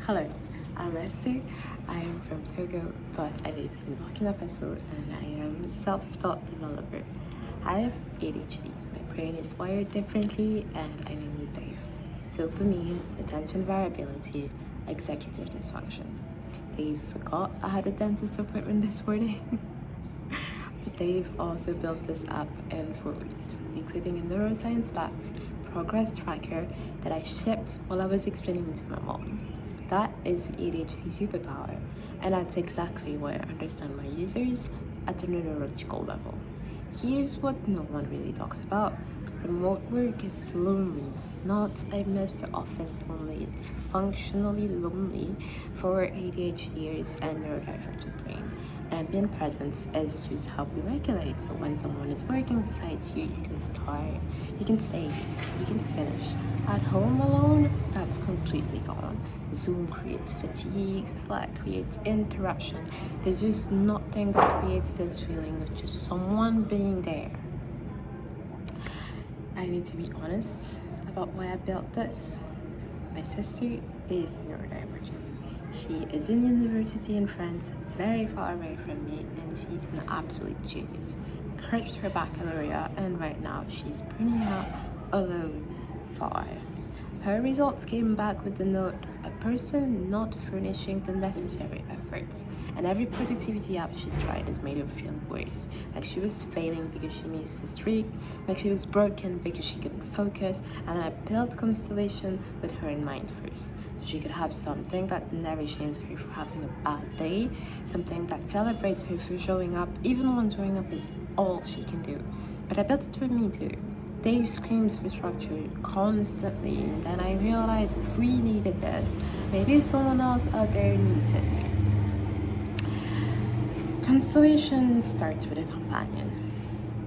Hello, I'm Esther. I am from Togo, but I live in Burkina Faso and I am a self-taught developer. I have ADHD. My brain is wired differently and I need Dave. Dopamine, attention variability, executive dysfunction. Dave forgot I had a dentist appointment this morning. But Dave also built this app in 4 weeks, including a neuroscience-backed progress tracker that I shipped while I was explaining to my mom. That is ADHD superpower, and that's exactly why I understand my users at the neurological level. Here's what no one really talks about. Remote work is lonely. Not I miss the office lonely, it's functionally lonely for ADHDers and neurodivergent brain. Ambient presence is just how we regulate. So when someone is working beside you, you can start, you can stay, you can finish. At home alone, that's completely gone. Zoom creates fatigue, Slack creates interruption. There's just nothing that creates this feeling of just someone being there. I need to be honest about why I built this. My sister is neurodivergent. She is in university in France, very far away from me, and she's an absolute genius. Crushed her baccalaureate, and right now she's printing out alone for it. Her results came back with the note, a person not furnishing the necessary efforts. And every productivity app she's tried has made her feel worse. Like she was failing because she missed a streak, like she was broken because she couldn't focus. And I built Constellation with her in mind first. So she could have something that never shames her for having a bad day, something that celebrates her for showing up, even when showing up is all she can do. But I built it for me too. Dave screams for structure constantly, and then I realized if we needed this, maybe someone else out there needs it too. Constellation starts with a companion.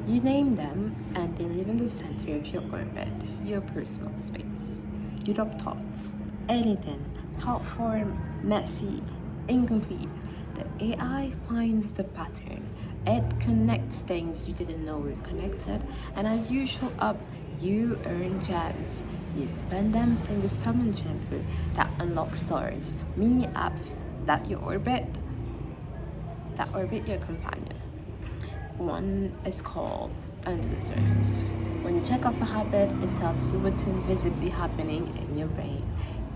You name them, and they live in the center of your orbit, your personal space. You drop thoughts, anything, thought form, messy, incomplete. The AI finds the pattern. It connects things you didn't know were connected, and as you show up, you earn gems. You spend them in the summon chamber that unlocks stars, mini apps that orbit your companion. One is called Under the Surface. When you check off a habit, it tells you what's invisibly happening in your brain.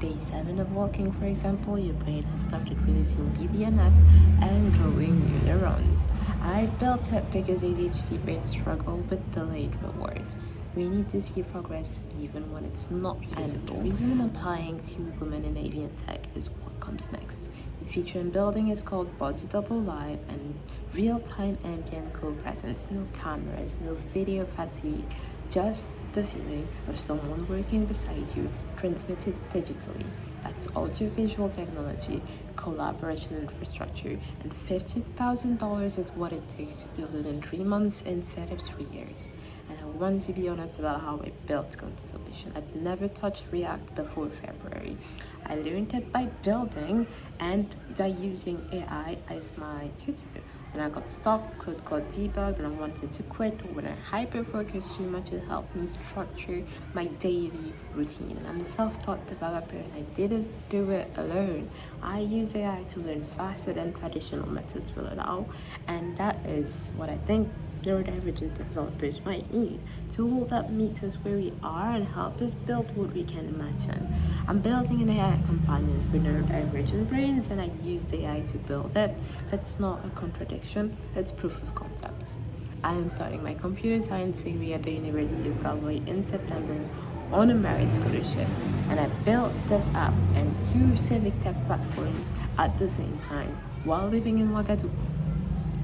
Day 7 of walking, for example, your brain has started releasing BDNF and growing new neurons. I built it because ADHD brains struggle with delayed rewards. We need to see progress even when it's not visible. And the reason I'm applying to women in alien tech is what comes next. The feature I'm building is called Body Double Live and real-time ambient co-presence. No cameras, no video fatigue, just the feeling of someone working beside you transmitted digitally. That's audiovisual technology, collaboration infrastructure, and $50,000 is what it takes to build it in 3 months instead of 3 years. And I want to be honest about how I built Constellation. I'd never touched React before February. I learned it by building and by using AI as my tutor. When I got stuck, code got debugged, and I wanted to quit, or when I hyper-focused too much, it helped me structure my daily routine. And I'm a self-taught developer, and I didn't do it alone. I use AI to learn faster than traditional methods will allow, and that is what I think neurodivergent developers might need. Tools that meet us where we are and help us build what we can imagine. I'm building an AI companion for neurodivergent brains, and I used AI to build it. That's not a contradiction, it's proof of concept. I am starting my computer science degree at the University of Galway in September on a merit scholarship, and I built this app and 2 civic tech platforms at the same time while living in Ouagadougou.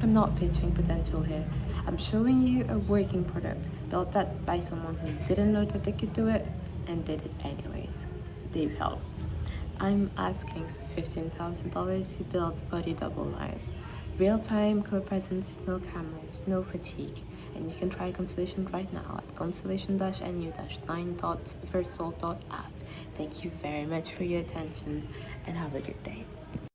I'm not pitching potential here. I'm showing you a working product built that by someone who didn't know that they could do it and did it anyways. They helped. I'm asking for $15,000 to build Body Double Live. Real-time co-presence, no cameras, no fatigue. And you can try Constellation right now at constellation-nu-9.versal.app. Thank you very much for your attention and have a good day.